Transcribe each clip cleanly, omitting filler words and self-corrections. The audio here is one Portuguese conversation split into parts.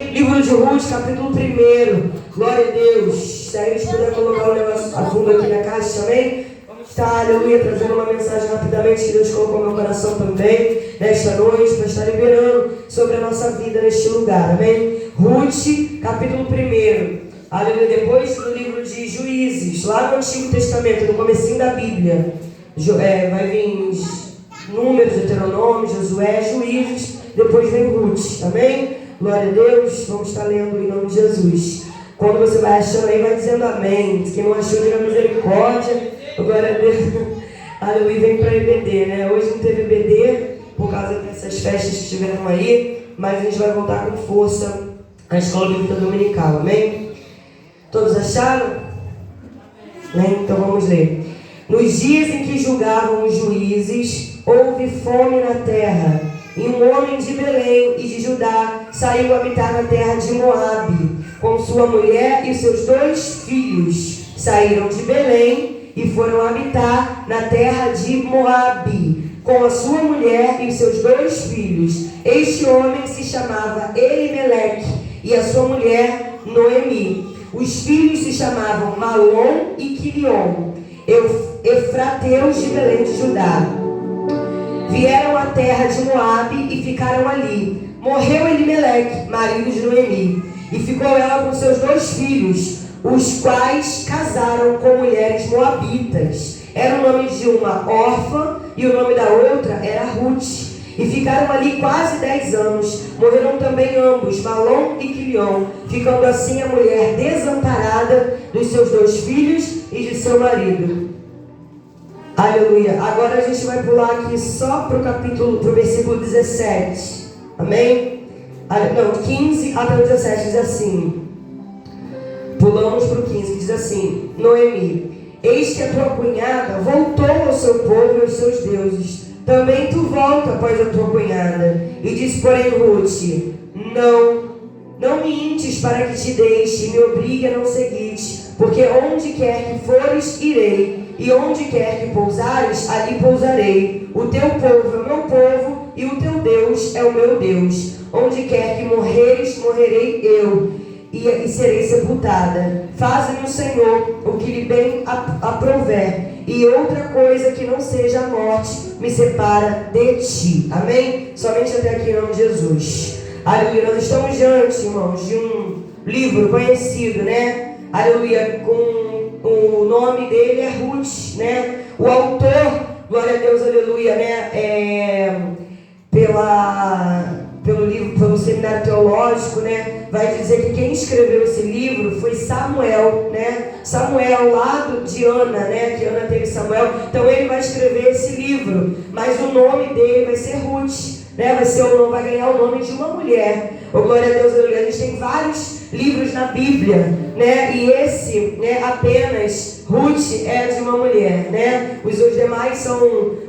Livro de Ruth, capítulo 1. Glória a Deus. Se a gente puder colocar o negócio a fundo aqui na caixa também. Vamos estar, aleluia, trazendo uma mensagem rapidamente que Deus colocou no meu coração também, nesta noite, para estar liberando sobre a nossa vida neste lugar. Amém? Ruth, capítulo 1. Aleluia. Depois do livro de Juízes, lá no Antigo Testamento, no comecinho da Bíblia, vai vir Números, Deuteronômio, Josué, Juízes, depois vem Ruth. Amém? Glória a Deus, vamos estar lendo em nome de Jesus. Quando você vai achando aí, vai dizendo amém. Quem não achou, diga misericórdia. Glória a Deus. Aleluia, vem para EBD, né? Hoje não teve EBD, por causa dessas festas que tiveram aí, mas a gente vai voltar com força à escola bíblica dominical, amém? Todos acharam? Amém? Então vamos ler. Nos dias em que julgavam os juízes, houve fome na terra. E um homem de Belém e de Judá saiu habitar na terra de Moabe, com sua mulher e seus 2 filhos. Saíram de Belém e foram habitar na terra de Moabe, com a sua mulher e os seus 2 filhos. Este homem se chamava Elimeleque e a sua mulher Noemi. Os filhos se chamavam Malom e Quilion, efrateus de Belém de Judá. Vieram à terra de Moabe e ficaram ali. Morreu Elimeleque, marido de Noemi, e ficou ela com seus 2 filhos, os quais casaram com mulheres moabitas. Era o nome de uma órfã e o nome da outra era Ruth. E ficaram ali quase 10 anos. Morreram também ambos, Malom e Quilion, ficando assim a mulher desamparada dos seus 2 filhos e de seu marido. Aleluia. Agora a gente vai pular aqui só para o versículo 17. Amém? Não, 15 até o 17 diz assim. Pulamos para o 15, que diz assim: Noemi, eis que a tua cunhada voltou ao seu povo e aos seus deuses. Também tu volta após a tua cunhada. E disse, porém, Ruth: Não me intes para que te deixe e me obrigue a não seguir-te, porque onde quer que fores, irei. E onde quer que pousares, ali pousarei. O teu povo é o meu povo, e o teu Deus é o meu Deus. Onde quer que morreres, morrerei eu, e serei sepultada. Faze-me o Senhor o que lhe bem aprouver, e outra coisa que não seja a morte me separa de ti. Amém? Somente até aqui em nome de Jesus. Aleluia. Nós estamos diante, irmãos, de um livro conhecido, né? Aleluia, o nome dele é Ruth, né? O autor, glória a Deus, aleluia, né? Pelo seminário teológico, né? Vai dizer que quem escreveu esse livro foi Samuel, né? Samuel, lá de Ana, né? Que Ana teve Samuel. Então ele vai escrever esse livro, mas o nome dele vai ser Ruth, né? Vai ganhar o nome de uma mulher. Oh, glória a Deus, aleluia. A gente tem vários livros na Bíblia, né? E esse, né, apenas Ruth é de uma mulher, né? Os demais são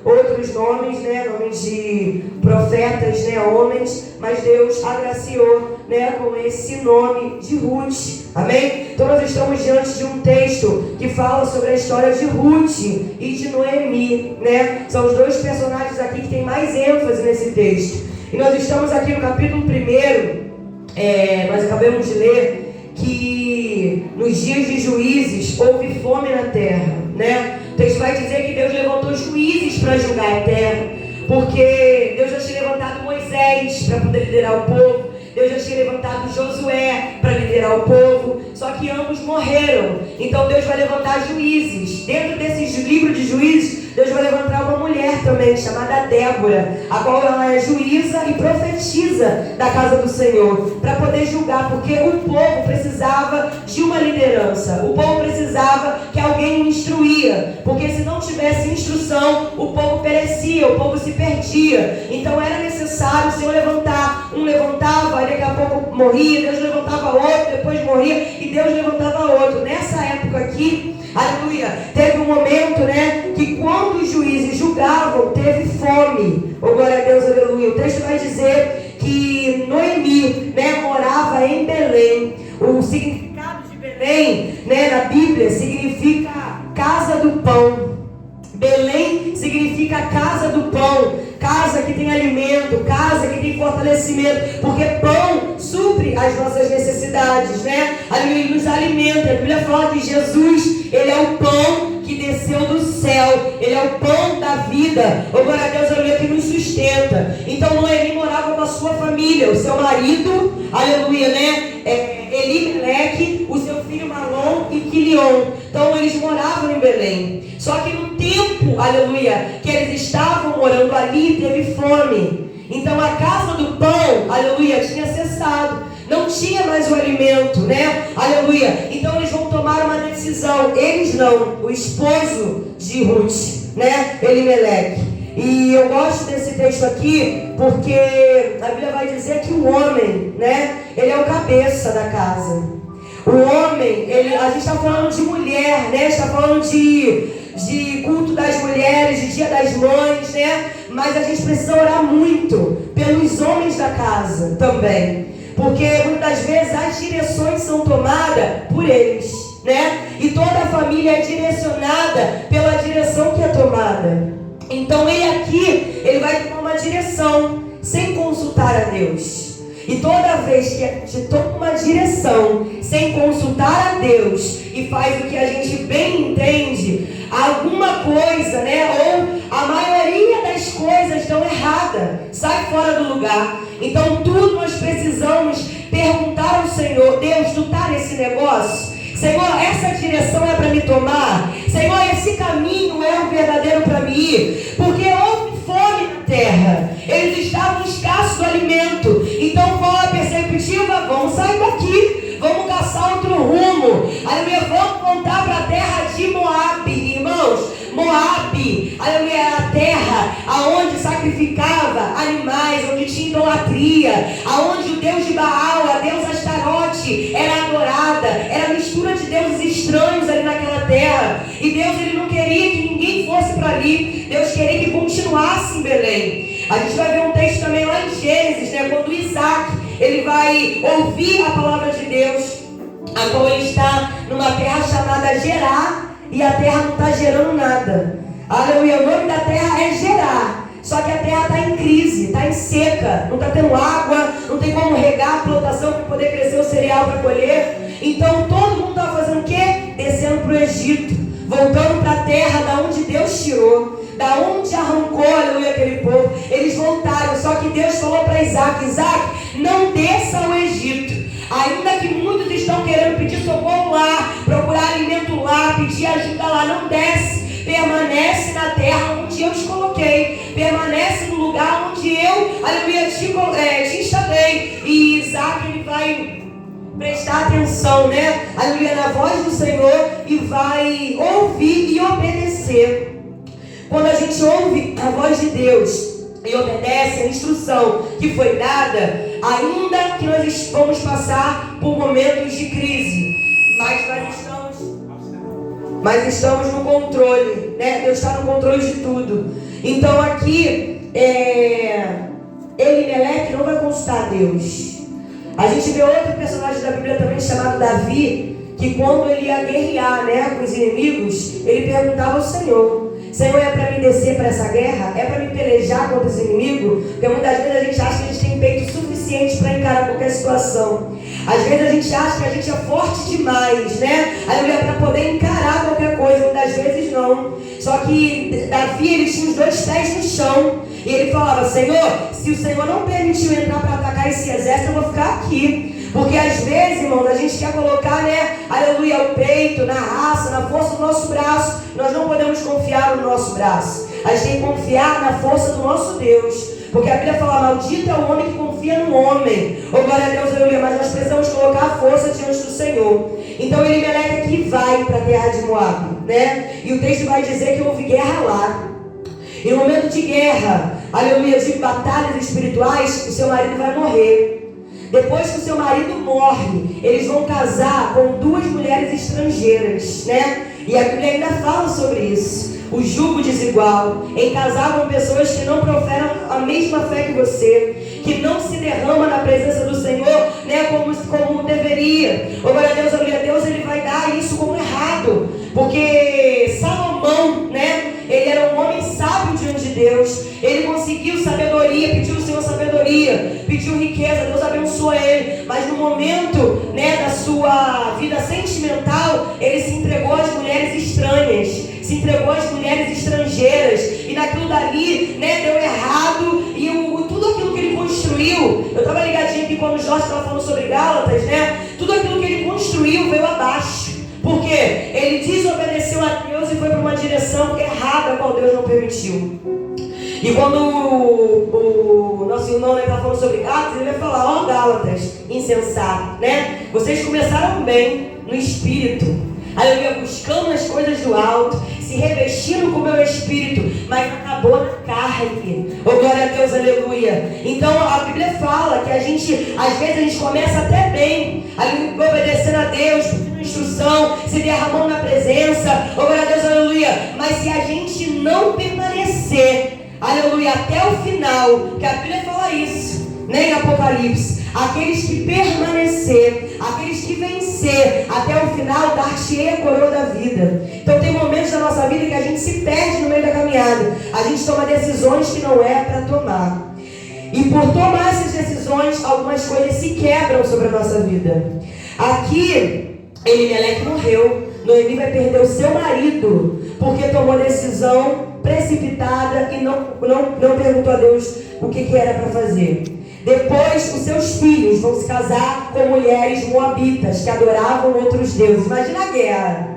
outros nomes, né? Nomes de profetas, né? Homens, mas Deus agraciou, né, com esse nome de Ruth. Amém? Então nós estamos diante de um texto que fala sobre a história de Ruth e de Noemi, né? São os 2 personagens aqui que tem mais ênfase nesse texto. E nós estamos aqui no capítulo 1. Nós acabamos de ler que nos dias de juízes houve fome na terra, né? O texto vai dizer que Deus levantou juízes para julgar a terra, porque Deus já tinha levantado Moisés para poder liderar o povo. Deus já tinha levantado Josué para liderar o povo, só que ambos morreram. Então Deus vai levantar juízes. Dentro desse livro de juízes, Deus vai levantar uma mulher também, chamada Débora, a qual ela é juíza e profetiza da casa do Senhor, para poder julgar, porque o povo precisava de uma liderança. O povo precisava que alguém o instruía, porque se não tivesse instrução, o povo perecia, o povo se perdia. Então era necessário o Senhor levantar. Um levantava, aí daqui a pouco morria, Deus levantava outro, depois morria, e Deus levantava outro. Nessa época aqui, aleluia, teve um momento, né, que quando os juízes julgavam, teve fome. Oh, glória a Deus, aleluia. O texto vai dizer que Noemi, né, morava em Belém. O significado de Belém, né, na Bíblia significa casa do pão. Belém significa casa do pão, casa que tem alimento, casa que tem fortalecimento, porque pão supre a as nossas necessidades, né? Ele nos alimenta. A Bíblia fala que Jesus, Ele é o pão que desceu do céu, Ele é o pão da vida, glória a Deus, aleluia, que nos sustenta. Então Noemi morava com a sua família, o seu marido, aleluia, né? Elimeleque, o seu filho Malom e Quilion. Então eles moravam em Belém. Só que no tempo, aleluia, que eles estavam morando ali, teve fome. Então a casa do pão, aleluia, tinha cessado. Não tinha mais o alimento, né? Aleluia. Então eles vão tomar uma decisão. Eles não, o esposo de Ruth, né? Elimeleque. E eu gosto desse texto aqui porque a Bíblia vai dizer que o homem, né? Ele é o cabeça da casa. O homem, a gente está falando de mulher, né? Está falando de culto das mulheres, de dia das mães, né? Mas a gente precisa orar muito pelos homens da casa também. Porque muitas vezes as direções são tomadas por eles, né? E toda a família é direcionada pela direção que é tomada. Então ele vai tomar uma direção sem consultar a Deus. E toda vez que a gente toma uma direção sem consultar a Deus e faz o que a gente bem entende, alguma coisa, né? Ou a maioria das coisas estão erradas, sai fora do lugar. Então tudo nós precisamos perguntar ao Senhor: Deus, tu tá nesse negócio? Senhor, essa direção é para me tomar? Senhor, esse caminho é o verdadeiro para mim ir? Porque houve fome na terra, eles estavam escassos do alimento. Então qual a perspectiva? Vamos sair daqui, vamos caçar outro rumo. Aleluia, vamos voltar para a terra de Moabe, irmãos. Moabe, aleluia, era a terra aonde sacrificava animais, onde tinha idolatria, aonde o Deus de Baal, a Deus Astarote, era adorada, era mistura de deuses estranhos ali naquela terra. E Deus, Ele não queria que ninguém fosse para ali, Deus queria que continuasse em Belém. A gente vai ver um texto também lá em Gênesis, né, quando Isaac, ele vai ouvir a palavra de Deus, a qual ele está numa terra chamada Gerar, e a terra não está gerando nada. Aleluia, o nome da terra é Gerar. Só que a terra está em crise, está em seca, não está tendo água, não tem como regar a plantação para poder crescer o cereal para colher. Então todo mundo está fazendo o quê? Descendo para o Egito, voltando para a terra da onde Deus tirou, da onde arrancou, aleluia, aquele povo. Eles voltaram, só que Deus falou para Isaac: Isaac, não desça ao Egito. Ainda que muitos estão querendo pedir socorro lá, procurar alimento lá, pedir ajuda lá, não desce. Permanece na terra onde eu te coloquei. Permanece no lugar onde eu, aleluia, te instalei. E Isaac, ele vai prestar atenção, né? Aleluia, na voz do Senhor, e vai ouvir e obedecer. Quando a gente ouve a voz de Deus e obedece a instrução que foi dada, ainda que nós vamos passar por momentos de crise, mas estamos no controle, né? Deus está no controle de tudo. Então aqui, Elimeleque não vai consultar Deus. A gente vê outro personagem da Bíblia também chamado Davi, que quando ele ia guerrear, né, com os inimigos, ele perguntava ao Senhor: Senhor, é para me descer para essa guerra? É para me pelejar contra os inimigos? Porque muitas vezes a gente acha que a gente tem peito suficiente para encarar qualquer situação. Às vezes a gente acha que a gente é forte demais, né? Aleluia, para poder encarar qualquer coisa. Muitas vezes não. Só que Davi, ele tinha os 2 pés no chão. E ele falava: Senhor, se o Senhor não permitiu entrar para atacar esse exército, eu vou ficar aqui. Porque às vezes, irmãos, a gente quer colocar, né, aleluia, o peito, na raça, na força do nosso braço. Nós não podemos confiar no nosso braço. A gente tem que confiar na força do nosso Deus. Porque a Bíblia fala: maldito é o homem que confia no homem. Oh, glória a Deus, aleluia. Mas nós precisamos colocar a força diante do Senhor. Então Elimeleque aqui vai para a terra de Moabe, né? E o texto vai dizer que houve guerra lá. E no momento de guerra, aleluia, de batalhas espirituais, o seu marido vai morrer. Depois que o seu marido morre, eles vão casar com 2 mulheres estrangeiras, né? E a Bíblia ainda fala sobre isso. O jugo desigual, em casar com pessoas que não proferam a mesma fé que você, que não se derrama na presença do Senhor, né, como deveria. Oh, glória a Deus, aleluia. Deus, ele vai dar isso como errado, porque Salomão, né, ele era um homem sábio diante de Deus. Ele conseguiu sabedoria, pediu o Senhor sabedoria, pediu riqueza, Deus abençoou ele. Mas no momento momento, né, da sua vida sentimental, ele se entregou às mulheres estranhas, se entregou às mulheres estrangeiras, e naquilo dali, né, deu errado, e tudo aquilo que ele construiu, eu estava ligadinho aqui quando o Jorge estava falando sobre Gálatas, né, tudo aquilo que ele construiu veio abaixo, porque ele desobedeceu a Deus e foi para uma direção errada, a qual Deus não permitiu. E quando o nosso irmão está falando sobre Gálatas, ele vai falar, ó Gálatas, insensato, né? Vocês começaram bem no espírito, aleluia, buscando as coisas do alto, se revestindo com o meu espírito, mas acabou na carne. Oh, glória a Deus, aleluia. Então a Bíblia fala que a gente, às vezes a gente começa até bem, obedecendo a Deus, pedindo instrução, se derramando na presença, oh, glória a Deus, aleluia. Mas se a gente não permanecer, aleluia, até o final, que a Bíblia fala isso, né, em Apocalipse, aqueles que permanecer, aqueles que vencer até o final, dar-te-ei a coroa da vida. Então tem momentos da nossa vida que a gente se perde no meio da caminhada, a gente toma decisões que não é para tomar, e por tomar essas decisões, algumas coisas se quebram sobre a nossa vida. Aqui, Elimeleque morreu, Noemi vai perder o seu marido, porque tomou decisão precipitada e não perguntou a Deus o que era para fazer. Depois, os seus filhos vão se casar com mulheres moabitas que adoravam outros deuses. Imagina a guerra.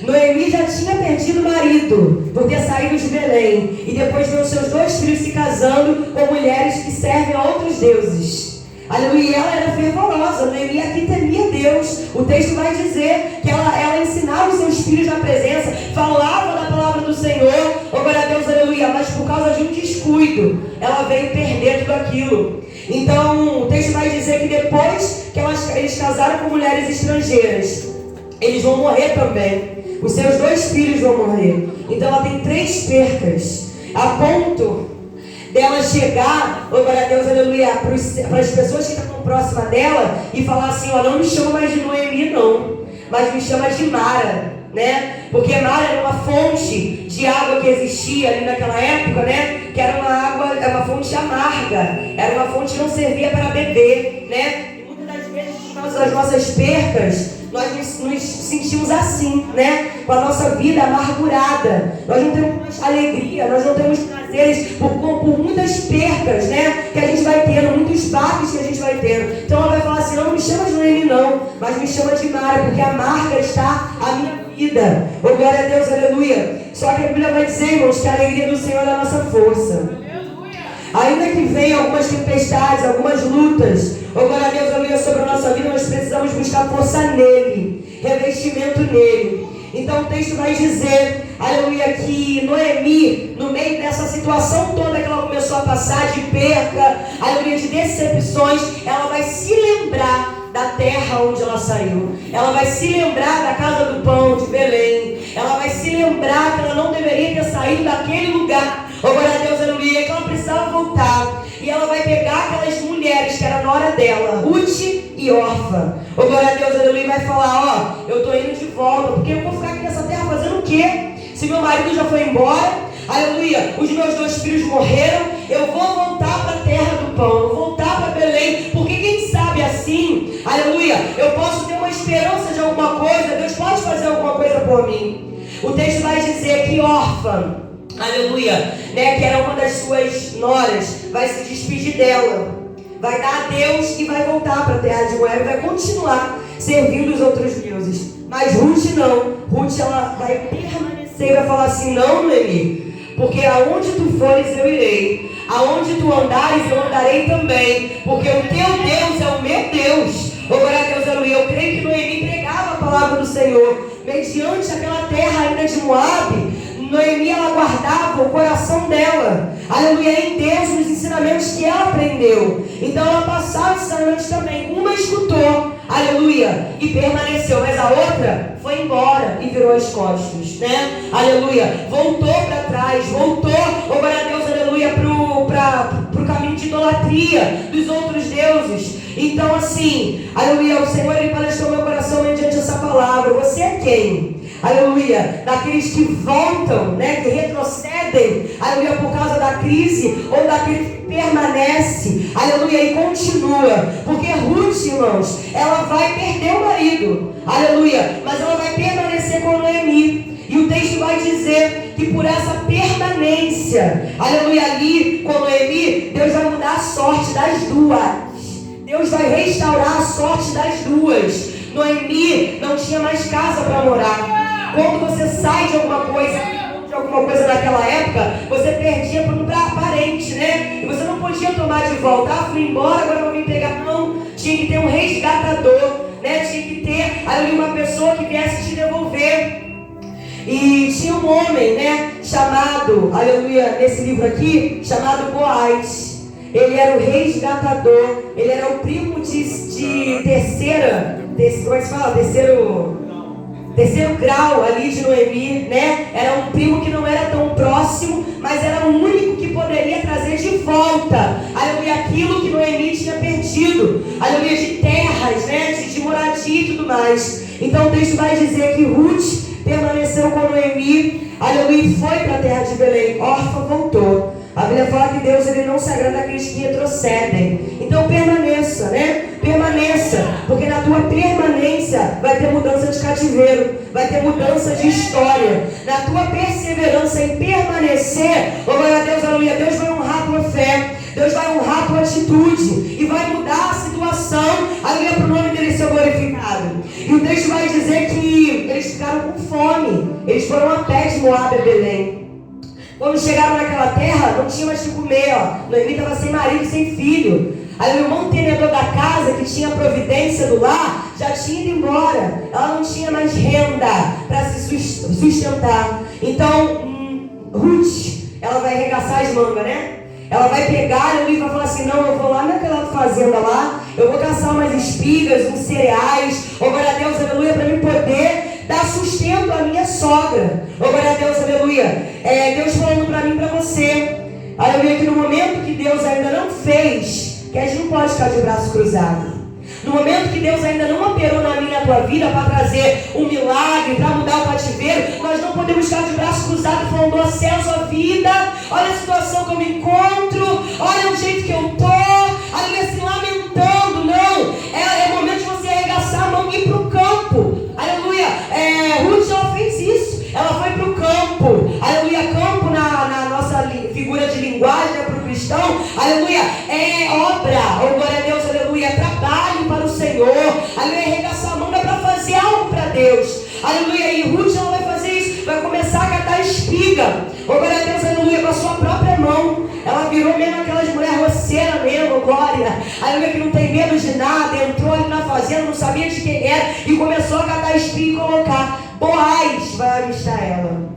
Noemi já tinha perdido o marido por ter saído de Belém, e depois viu os seus 2 filhos se casando com mulheres que servem a outros deuses. Aleluia, ela era fervorosa, Noemi aqui temia Deus. O texto vai dizer que ela ensinava os seus filhos na presença, falava da palavra do Senhor, oh glória a Deus, aleluia, mas por causa de um descuido, ela veio perder tudo aquilo. Então, o texto vai dizer que depois que eles casaram com mulheres estrangeiras, eles vão morrer também. Os seus 2 filhos vão morrer. Então, ela tem 3 percas, a ponto dela chegar, oh glória a Deus, aleluia, para as pessoas que estão próximas dela e falar assim, ó, não me chama mais de Noemi não, mas me chama de Mara, né? Porque Mara era uma fonte de água que existia ali naquela época, né? Que era uma fonte amarga, era uma fonte que não servia para beber, né? E muitas das vezes, por causa das nossas percas, nós nos sentimos assim, né? Com a nossa vida amargurada. Nós não temos mais alegria, nós não temos prazeres por muitas percas, né? Que a gente vai tendo, muitos baques que a gente vai tendo. Então ela vai falar assim, não me chama de Noemi não, mas me chama de Mara, porque amarga está a minha vida. Oh, glória a Deus, aleluia. Só que a Bíblia vai dizer, irmãos, que a alegria do Senhor é a nossa força. Ainda que venham algumas tempestades, algumas lutas, oh glória a Deus, aleluia, sobre a nossa vida, nós precisamos buscar força nele, revestimento nele. Então o texto vai dizer, aleluia, que Noemi, no meio dessa situação toda que ela começou a passar, de perca, aleluia, de decepções, ela vai se lembrar da terra onde ela saiu. Ela vai se lembrar da casa do pão de Belém. Ela vai se lembrar que ela não deveria ter saído daquele lugar. Oh, glória a Deus, aleluia, que ela precisava voltar. E ela vai pegar aquelas mulheres que eram nora dela, Ruth e Orfa. Oh, glória a Deus, aleluia, e vai falar, ó, eu tô indo de volta, porque eu vou ficar aqui nessa terra fazendo o quê? Se meu marido já foi embora, aleluia, os meus 2 filhos morreram, eu vou voltar para a terra do pão, eu vou voltar para Belém, porque quem sabe assim, aleluia, eu posso ter uma esperança de alguma coisa, Deus pode fazer alguma coisa por mim. O texto vai dizer que Orfa, aleluia, né, que era uma das suas noras, vai se despedir dela, vai dar adeus e vai voltar para a terra de Moab e vai continuar servindo os outros deuses. Mas Ruth não, Ruth ela vai permanecer e vai falar assim, não, Noemi, porque aonde tu fores eu irei, aonde tu andares eu andarei também, porque o teu Deus é o meu Deus. Oh, glória a Deus, aleluia. Eu creio que Noemi pregava a palavra do Senhor, mediante aquela terra ainda de Moab. Noemi, ela guardava o coração dela, aleluia, em Deus, nos ensinamentos que ela aprendeu. Então ela passava os ensinamentos também. Uma escutou, aleluia, e permaneceu, mas a outra foi embora e virou as costas, né? Aleluia, voltou para trás, voltou, oh glória a Deus, aleluia, pro caminho de idolatria dos outros deuses. Então assim, aleluia, o Senhor ele palestrou meu coração mediante essa palavra. Você é quem? aleluia, daqueles que voltam, né, que retrocedem, aleluia, por causa da crise, ou daquele que permanece, aleluia, e continua, porque Ruth, irmãos, ela vai perder o marido, aleluia, mas ela vai permanecer com Noemi, e o texto vai dizer que por essa permanência, aleluia, ali com Noemi, Deus vai mudar a sorte das duas. Deus vai restaurar a sorte das duas. Noemi não tinha mais casa para morar. Quando você sai de alguma coisa naquela época, você perdia para um parente, né? E você não podia tomar de volta. Ah, fui embora, agora vou vir pegar. Não, tinha que ter um resgatador, né? Tinha que ter ali uma pessoa que viesse te devolver. E tinha um homem, né? Chamado, aleluia, nesse livro aqui, chamado Boaz. Ele era o resgatador, ele era o primo de terceiro grau ali de Noemi, né? Era um primo que não era tão próximo, mas era o único que poderia trazer de volta, aleluia, aquilo que Noemi tinha perdido, aleluia, de terras, né? De moradia e tudo mais. Então o texto vai dizer que Ruth permaneceu com Noemi, aleluia, e foi para a terra de Belém. Órfã voltou. A Bíblia fala que Deus, ele não se agrada daqueles que retrocedem. Então permaneça, né? Permaneça, porque na tua permanência vai ter mudança de cativeiro, vai ter mudança de história. Na tua perseverança em permanecer, oh glória a Deus, aleluia, Deus vai honrar a tua fé, Deus vai honrar a tua atitude e vai mudar a situação, aleluia, para o nome dele ser glorificado. E o texto vai dizer que eles ficaram com fome, eles foram a pé de Moabe a Belém. Quando chegaram naquela terra, não tinha mais o que comer, ó. Noemi estava sem marido e sem filho. Aí o irmão tenedor da casa, que tinha a providência do lar, já tinha ido embora. Ela não tinha mais renda para se sustentar. Então, Ruth, ela vai arregaçar as mangas, né? Ela vai pegar e vai falar assim, não, eu vou lá naquela fazenda lá, eu vou caçar umas espigas, uns cereais, oh glória a Deus, aleluia, para mim poder dar sustento à minha sogra. Oh glória a Deus, aleluia. Deus falando para mim e para você, aleluia, que no momento que Deus ainda não fez, que a gente não pode ficar de braço cruzado. No momento que Deus ainda não operou na minha e na tua vida para trazer um milagre, para mudar o cativeiro, nós não podemos ficar de braço cruzado falando do acesso à vida. Olha a situação que eu me encontro, olha o jeito que eu estou, aleluia, se lamentando. Não, é momento de você arregaçar a mão e ir para o campo. Aleluia, Ruth ela fez isso, ela foi para o campo. Aleluia, campo na nossa figura de linguagem para o cristão, aleluia, é obra, oh glória a Deus, aleluia, trabalho para o Senhor, aleluia, arregaçar a manga para fazer algo para Deus, aleluia. E Ruth ela vai fazer isso, vai começar a catar espiga, oh glória a Deus, aleluia, com a sua própria mão. Ela virou mesmo aquelas mulheres roceiras mesmo, oh glória, aleluia, que não tem medo de nada, entrou ali na fazenda, não sabia de quem era, e começou a catar espiga e colocar. Boaz vai avistar ela,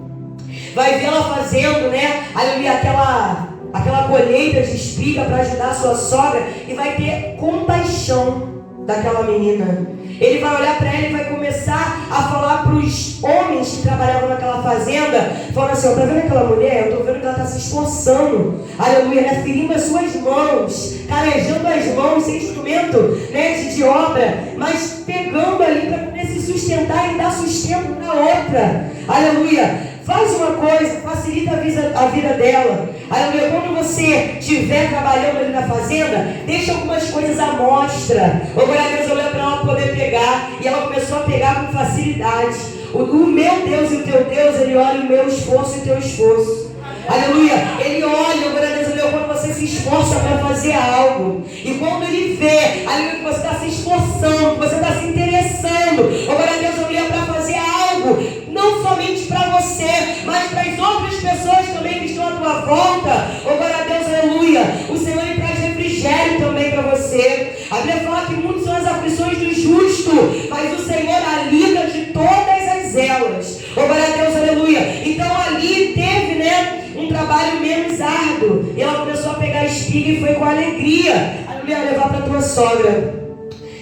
vai ver ela fazendo, né, aleluia, aquela colheita de espiga para ajudar a sua sogra, e vai ter compaixão daquela menina. Ele vai olhar para ela e vai começar a falar para os homens que trabalhavam naquela fazenda, falando assim, ó, tá vendo aquela mulher? Eu estou vendo que ela está se esforçando, aleluia, né, ferindo as suas mãos, calejando as mãos, sem instrumento, né, de obra, mas pegando ali para poder se sustentar e dar sustento para outra, aleluia. Faz uma coisa, facilita a vida dela. Aleluia, quando você estiver trabalhando ali na fazenda, deixa algumas coisas à mostra. Oh, glória a Deus, olha para ela poder pegar. E ela começou a pegar com facilidade. O meu Deus e o teu Deus, ele olha o meu esforço e o teu esforço. Aleluia, ele olha, glória a Deus, aleluia, quando você se esforça para fazer algo. E quando ele vê, aleluia, que você está se esforçando, que você está se interessando, oh, glória a Deus, aleluia, para fazer algo, não somente para você, mas para as outras pessoas também que estão à tua volta, oh glória a Deus, aleluia, o Senhor ele traz refrigério também para você. A Bíblia fala que muitas são as aflições do justo, mas o Senhor a livra de todas as elas, oh glória a Deus, aleluia. Então ali teve, né, um trabalho menos árduo, e ela começou a pegar a espiga e foi com alegria, aleluia, levar para a tua sogra.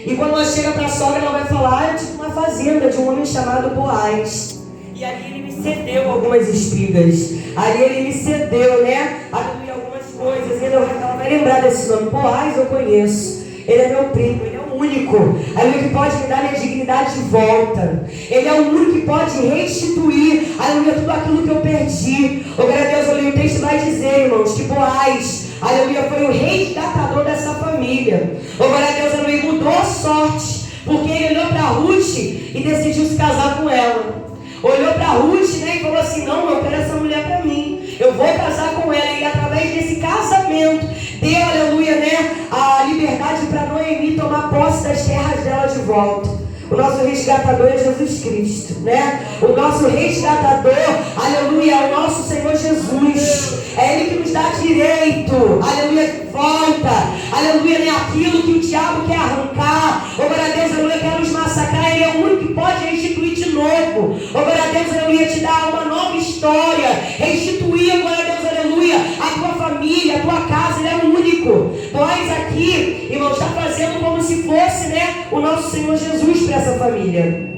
E quando ela chega para a sogra, ela vai falar, eu tive uma fazenda de um homem chamado Boaz, e ali ele me cedeu algumas espigas, ali ele me cedeu, né, aleluia, algumas coisas. E ela vai lembrar desse nome. Boaz eu conheço, ele é meu primo, ele é o único, aleluia, que pode me dar minha dignidade dar de volta. Ele é o único que pode restituir, aleluia, tudo aquilo que eu perdi. Oh, glória a Deus, aleluia, o texto vai dizer, irmãos, que Boaz, aleluia, foi o resgatador dessa família. Oh, glória a Deus, aleluia, mudou a sorte, porque ele olhou para Ruth e decidiu se casar com ela. Olhou para Ruth, né, e falou assim: não, eu quero essa mulher para mim, eu vou casar com ela. E através desse casamento deu, aleluia, né, a liberdade para Noemi tomar posse das terras dela de volta. O nosso resgatador é Jesus Cristo, né? O nosso resgatador, aleluia, é o nosso Senhor Jesus. É Ele que nos dá direito, aleluia, de volta, aleluia, né? Aquilo que o diabo quer arrancar, oh, glória a Deus, aleluia, quer nos massacrar. Ele é o único que pode restituir de novo, oh, glória a Deus, aleluia, te dar uma nova história, restituir, glória a Deus, aleluia, a tua família, a tua casa. Ele é o único. Nós aqui, irmãos, está fazendo como se fosse, né, o nosso Senhor Jesus para essa família.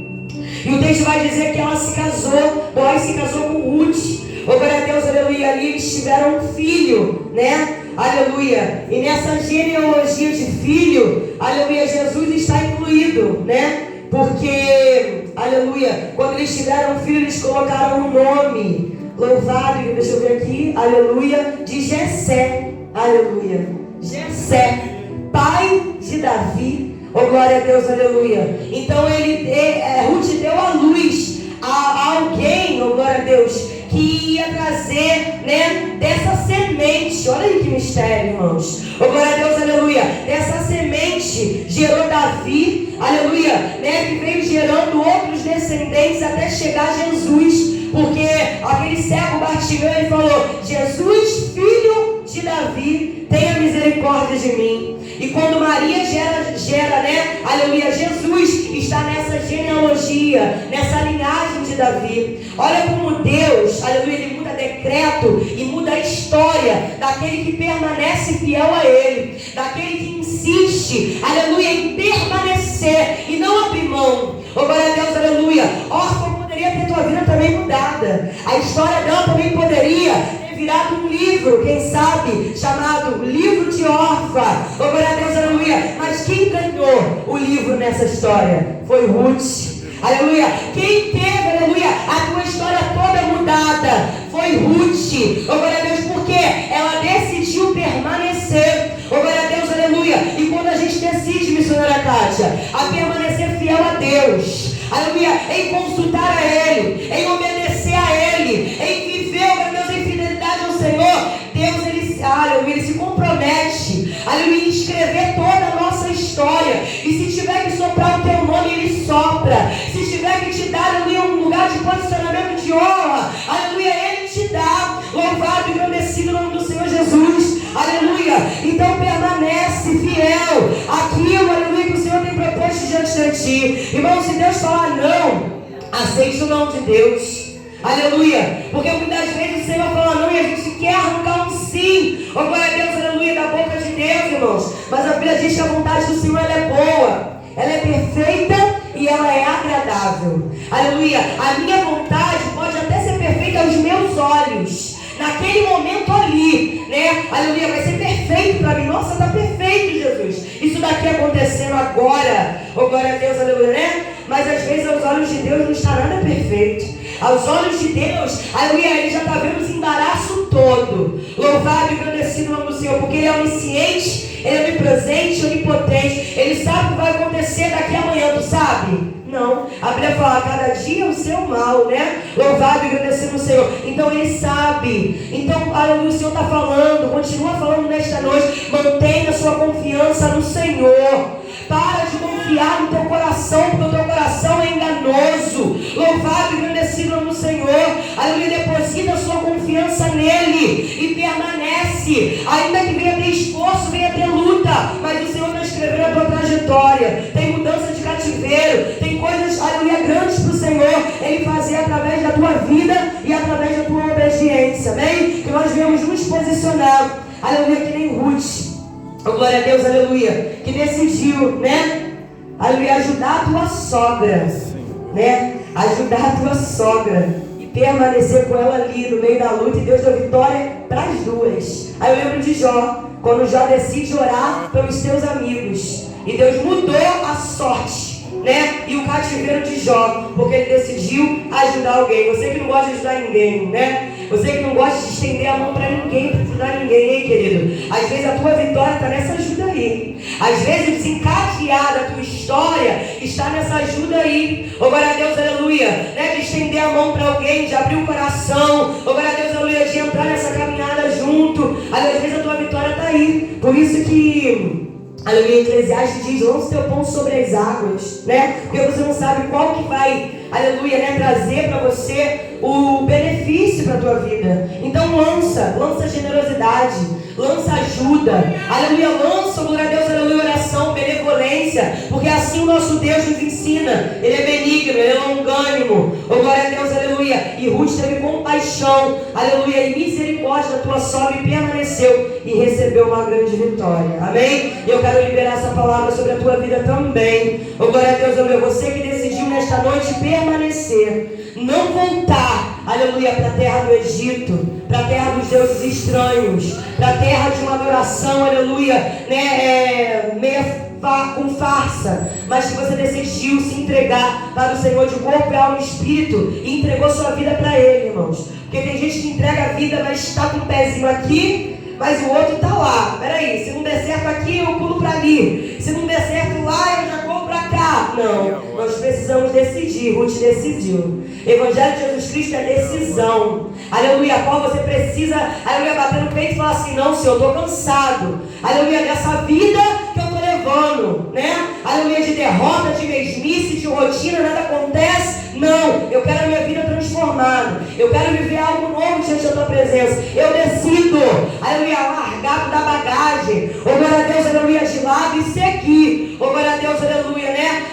E o texto vai dizer que ela se casou, Boaz se casou com Ruth. Oh, glória a Deus, aleluia, ali eles tiveram um filho, né, aleluia. E nessa genealogia de filho, aleluia, Jesus está incluído, né, porque, aleluia, quando eles tiveram um filho, eles colocaram um nome, louvado, deixa eu ver aqui, aleluia, de Jessé, aleluia, Jessé, pai de Davi. Oh, glória a Deus, aleluia. Então Ruth deu à luz a alguém, oh, glória a Deus, que ia trazer, né, dessa semente. Olha aí que mistério, irmãos. Oh, glória a Deus, aleluia. Dessa semente gerou Davi, aleluia, né, que veio gerando outros descendentes até chegar a Jesus. Porque aquele cego Bartimeu, ele falou: Jesus, filho de Davi, tenha misericórdia de mim. E quando Maria gera, né, aleluia, Jesus está nessa genealogia, nessa linhagem de Davi. Olha como Deus, aleluia, ele muda decreto e muda a história daquele que permanece fiel a Ele, daquele que insiste, aleluia, em permanecer e não abrir mão. Oh, glória a Deus, aleluia. Órfã poderia ter tua vida também mudada. A história dela também poderia ter virado um livro, quem sabe, chamado Livro de Órfã. Oh, glória a Deus, aleluia. Mas quem ganhou o livro nessa história foi Ruth. Aleluia. Quem teve, aleluia, a tua história toda mudada foi Ruth. Oh, glória a Deus, porque ela decidiu permanecer. Oh, glória a Deus, aleluia. E quando a gente decide, missionária Kátia, a permanecer fiel a Deus, aleluia, em consultar a Ele, em obedecer a Ele, em viver, oh, meu Deus, em fidelidade ao Senhor, Deus, Ele se compromete, aleluia, em escrever toda a nossa história. E se tiver que soprar o teu nome, Ele sopra. Se tiver que te dar, aleluia, um lugar de posicionamento de honra, aleluia, Ele te dá. Louvado e engrandecido o nome do Senhor Jesus, aleluia. Então permanece fiel àquilo, aleluia, que o Senhor tem proposto diante de ti. Irmão, se Deus falar não, aceite o não de Deus, aleluia. Porque muitas vezes o Senhor fala não e a gente quer arrancar um sim, oh, glória a Deus, aleluia, da boca de Deus, irmãos. Mas a Bíblia diz que a vontade do Senhor, ela é boa, ela é perfeita e ela é agradável, aleluia. A minha vontade pode até ser perfeita aos meus olhos, naquele momento ali, né, aleluia, vai ser perfeito para mim. Nossa, está perfeito, Jesus, isso daqui acontecendo agora, oh, glória a Deus, aleluia, né? Mas às vezes aos olhos de Deus não está nada perfeito. Aos olhos de Deus, aleluia, Ele já está vendo os embaraços todo. Louvado e agradecido o nome do Senhor, porque Ele é onisciente, Ele é onipresente, onipotente. Ele sabe o que vai acontecer daqui a amanhã, tu sabe? Não. A Bíblia fala, cada dia o seu mal, né? Louvado e agradecido o Senhor. Então Ele sabe. Então, aleluia, o Senhor está falando, continua falando nesta noite. Mantenha sua confiança no Senhor. Para de confiar no teu coração, porque o teu coração é enganoso. Louvado e agradecido o nome do Senhor. Aleluia, deposita a sua confiança nele e permanece. Ainda que venha ter esforço, venha ter luta, mas o Senhor está escrevendo a tua trajetória. Tem mudança de cativeiro, tem coisas, aleluia, grandes para o Senhor Ele fazer através da tua vida e através da tua obediência, amém? Que nós venhamos nos posicionar, aleluia, que nem Ruth. Oh, glória a Deus, aleluia, que decidiu, né, aleluia, ajudar a tua sogra, né, ajudar a tua sogra e permanecer com ela ali no meio da luta, e Deus deu vitória para as duas. Aí eu lembro de Jó, quando Jó decide orar pelos seus amigos, e Deus mudou a sorte né? E o cativeiro de Jó, porque ele decidiu ajudar alguém. Você que não gosta de ajudar ninguém, né? Você que não gosta de estender a mão para ninguém, para ajudar ninguém, hein, querido? Às vezes a tua vitória está nessa ajuda aí. Às vezes desencadeada a tua história está nessa ajuda aí. Oh, glória a Deus, aleluia. Né? De estender a mão para alguém, de abrir o coração. Oh, glória a Deus, aleluia. De entrar nessa caminhada junto. Às vezes a tua vitória está aí. Por isso que... aleluia, Eclesiastes diz, lança o teu pão sobre as águas, né? Porque você não sabe qual que vai, aleluia, né, trazer para você o benefício para a tua vida. Então lança generosidade, lança ajuda, aleluia, lança, glória a Deus, aleluia, oração, benevolência, porque assim o nosso Deus nos ensina. Ele é benigno, ele é longânimo, oh, glória a Deus, aleluia. E Ruth teve compaixão, aleluia, e misericórdia da tua sogra e permaneceu e recebeu uma grande vitória, amém? E eu quero liberar essa palavra sobre a tua vida também. Oh, glória a Deus, aleluia. Você que decidiu nesta noite permanecer, não voltar, aleluia, para a terra do Egito, para a terra dos deuses estranhos, para a terra de uma adoração, aleluia, né, meia com farsa, mas que você decidiu se entregar para o Senhor de corpo, alma e espírito e entregou sua vida para Ele, irmãos. Porque tem gente que entrega a vida, mas está com o pezinho aqui, mas o outro está lá. Peraí, se não der certo aqui, eu pulo para ali. Se não der certo lá, eu já corro para cá. Não, nós precisamos decidir. Ruth decidiu. Evangelho de Jesus Cristo é decisão. Aleluia, a qual você precisa, aleluia, bater no peito e falar assim, não, Senhor, eu estou cansado. Aleluia, dessa vida que eu estou levando, né? Aleluia, de derrota, de mesmice, de rotina, nada acontece. Não, eu quero a minha vida transformada. Eu quero viver algo novo diante da tua presença. Eu decido, aleluia, largar da bagagem. Oh, glória a Deus, aleluia, de lado e seguir. Oh, glória a Deus, aleluia, né?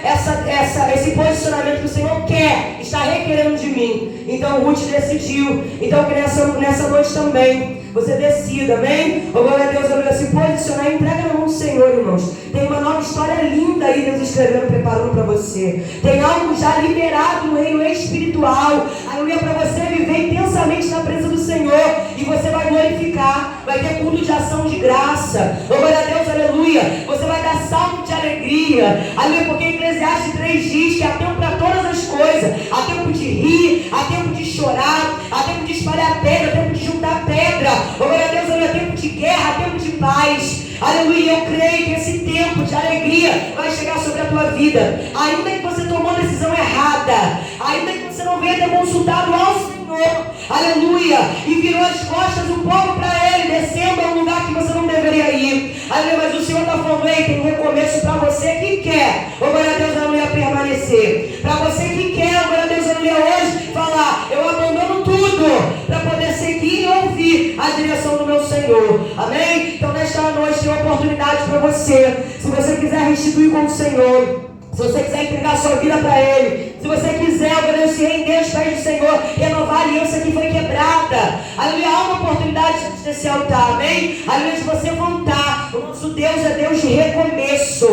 Esse posicionamento que o Senhor quer, está requerendo de mim. Então Ruth decidiu. Então que nessa noite também você decida, amém? Oh, glória a Deus, aleluia, se posicionar e entrega na mão do Senhor, irmãos. Tem uma nova história linda aí, Deus escrevendo, preparando para você. Tem algo já liberado no reino espiritual, aleluia, para você viver intensamente na presença do Senhor. E você vai glorificar, vai ter culto de ação de graça. Oh, glória a Deus, aleluia. Você vai dar salto de alegria, aleluia, porque Eclesiastes 3 diz que há tempo para todas as coisas. Há tempo de rir, há tempo de chorar, há tempo de espalhar pedra, há tempo de juntar pedra. Oh, glória a Deus, aleluia, tempo de guerra, tempo de paz. Aleluia, eu creio que esse tempo de alegria vai chegar sobre a tua vida. Ainda que você tomou a decisão errada, ainda que você não venha ter consultado ao Senhor, aleluia, e virou as costas um pouco para Ele, descendo a um lugar que você não deveria ir. Aleluia, mas o Senhor está falando, ei, tem um recomeço para você que quer, oh, glória a Deus, aleluia, permanecer. Para você que quer, oh, glória a Deus, aleluia, hoje, falar, eu abandono tudo para poder seguir e ouvir a direção do meu Senhor, amém? Então nesta noite tem uma oportunidade para você. Se você quiser restituir com o Senhor, se você quiser entregar a sua vida para Ele, se você quiser, aleluia, se render aos pés do Senhor, renovar a aliança que foi quebrada, aleluia, há uma oportunidade desse altar, amém? Aleluia, de você voltar. O nosso Deus é Deus de recomeço,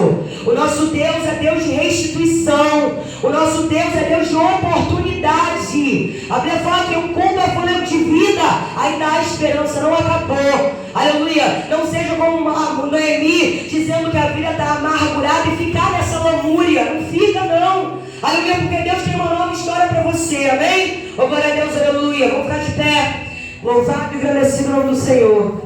o nosso Deus é Deus de restituição, o nosso Deus é Deus de oportunidade. A Bíblia fala que quando é fôlego de vida, ainda há esperança, não acabou. Aleluia, não seja como Noemi, dizendo que a vida está amargurada e ficar nessa lamúria. Não fica, não. Aleluia, porque Deus tem uma nova história para você, amém? Oh, glória a Deus, aleluia. Vamos ficar de pé. Louvado e agradecido o nome do Senhor.